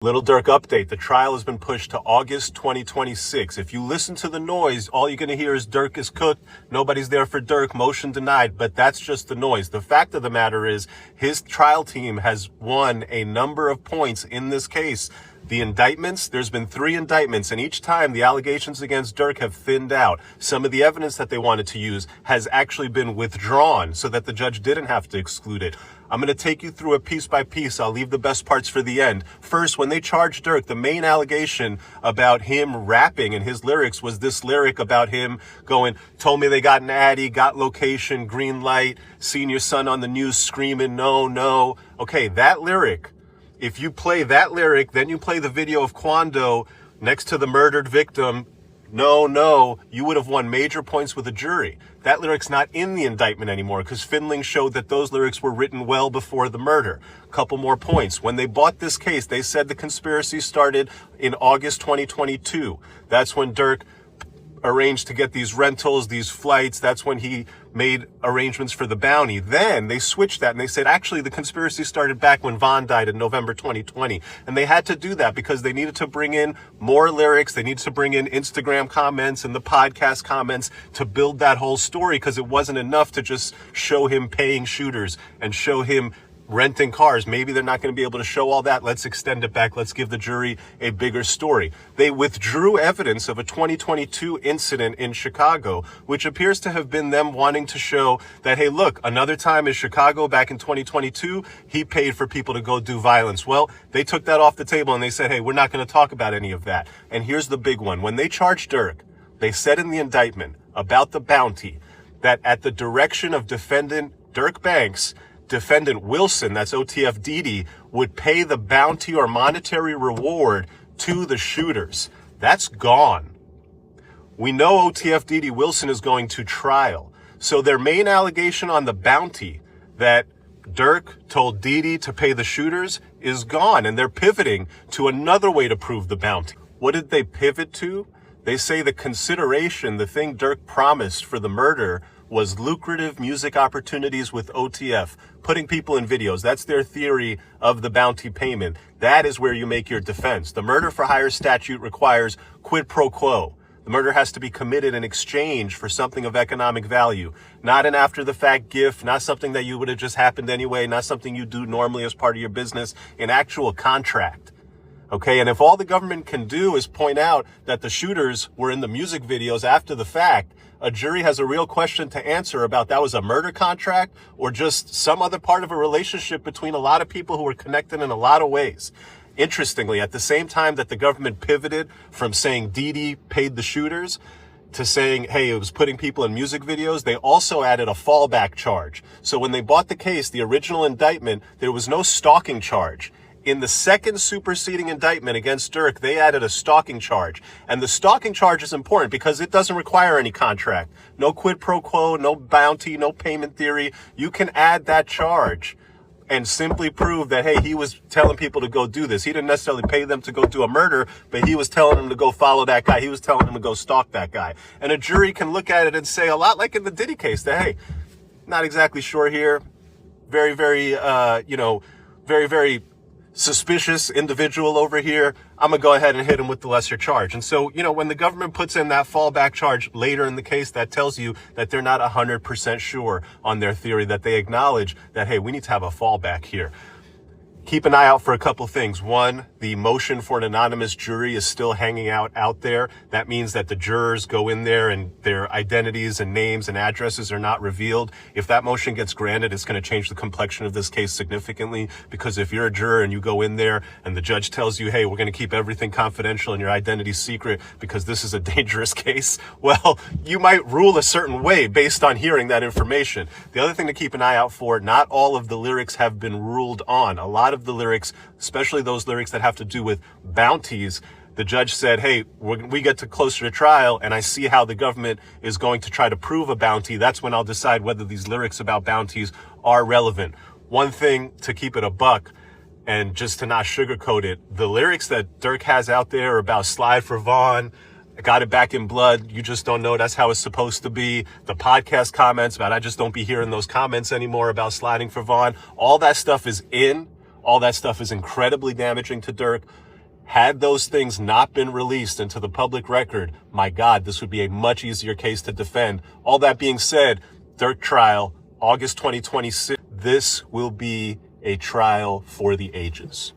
Lil Durk update. The trial has been pushed to August 2026. If you listen to the noise, all you're going to hear is Durk is cooked. Nobody's there for Durk. Motion denied. But that's just the noise. The fact of the matter is his trial team has won a number of points in this case. The indictments, there's been 3 indictments, and each time the allegations against Durk have thinned out. Some of the evidence that they wanted to use has actually been withdrawn so that the judge didn't have to exclude it. I'm going to take you through it piece by piece. I'll leave the best parts for the end. First, when they charged Durk, the main allegation about him rapping in his lyrics was this lyric about him going, told me they got an Addy, got location, green light, seen your son on the news screaming, no, no. Okay, that lyric, if you play that lyric, then you play the video of Quando next to the murdered victim, no, no, you would have won major points with a jury. That lyric's not in the indictment anymore because Finling showed that those lyrics were written well before the murder. Couple more points. When they bought this case, they said the conspiracy started in August 2022. That's when Durk arranged to get these rentals, these flights. That's when he made arrangements for the bounty. Then they switched that and they said, actually, the conspiracy started back when Vaughn died in November 2020. And they had to do that because they needed to bring in more lyrics. They needed to bring in Instagram comments and the podcast comments to build that whole story because it wasn't enough to just show him paying shooters and show him renting cars. Maybe they're not going to be able to show all that. Let's extend it back. Let's give the jury a bigger story. They withdrew evidence of a 2022 incident in Chicago, which appears to have been them wanting to show that, hey, look, another time in Chicago back in 2022, he paid for people to go do violence. Well, they took that off the table and they said, hey, we're not going to talk about any of that. And here's the big one. When they charged Durk, they said in the indictment about the bounty that at the direction of defendant Durk Banks, defendant Wilson, that's OTF Didi, would pay the bounty or monetary reward to the shooters. That's gone. We know OTF Didi Wilson is going to trial. So their main allegation on the bounty that Durk told Didi to pay the shooters is gone, and they're pivoting to another way to prove the bounty. What did they pivot to? They say the consideration, the thing Durk promised for the murder, was lucrative music opportunities with OTF, putting people in videos. That's their theory of the bounty payment. That is where you make your defense. The murder for hire statute requires quid pro quo. The murder has to be committed in exchange for something of economic value, not an after-the-fact gift, not something that you would have just happened anyway, not something you do normally as part of your business, an actual contract. Okay, and if all the government can do is point out that the shooters were in the music videos after the fact, a jury has a real question to answer about that was a murder contract or just some other part of a relationship between a lot of people who were connected in a lot of ways. Interestingly, at the same time that the government pivoted from saying Didi paid the shooters to saying, hey, it was putting people in music videos, they also added a fallback charge. So when they bought the case, the original indictment, there was no stalking charge. In the second superseding indictment against Durk, they added a stalking charge. And the stalking charge is important because it doesn't require any contract. No quid pro quo, no bounty, no payment theory. You can add that charge and simply prove that, hey, he was telling people to go do this. He didn't necessarily pay them to go do a murder, but he was telling them to go follow that guy. He was telling them to go stalk that guy. And a jury can look at it and say, a lot like in the Diddy case, that, hey, not exactly sure here. Very, very, very suspicious individual over here. I'm going to go ahead and hit him with the lesser charge. And so, when the government puts in that fallback charge later in the case, that tells you that they're not 100% sure on their theory, that they acknowledge that, hey, we need to have a fallback here. Keep an eye out for a couple things. One, the motion for an anonymous jury is still hanging out there. That means that the jurors go in there and their identities and names and addresses are not revealed. If that motion gets granted, it's going to change the complexion of this case significantly, because if you're a juror and you go in there and the judge tells you, hey, we're going to keep everything confidential and your identity secret because this is a dangerous case, well, you might rule a certain way based on hearing that information. The other thing to keep an eye out for, not all of the lyrics have been ruled on. A lot of the lyrics, especially those lyrics that have to do with bounties, the judge said, hey, we get to closer to trial and I see how the government is going to try to prove a bounty. That's when I'll decide whether these lyrics about bounties are relevant. One thing to keep it a buck, and just to not sugarcoat it, the lyrics that Durk has out there about slide for Vaughn, got it back in blood, you just don't know, that's how it's supposed to be. The podcast comments about I just don't be hearing those comments anymore about sliding for Vaughn. All that stuff is in. All that stuff is incredibly damaging to Durk. Had those things not been released into the public record, my God, this would be a much easier case to defend. All that being said, Durk trial, August 2026. This will be a trial for the ages.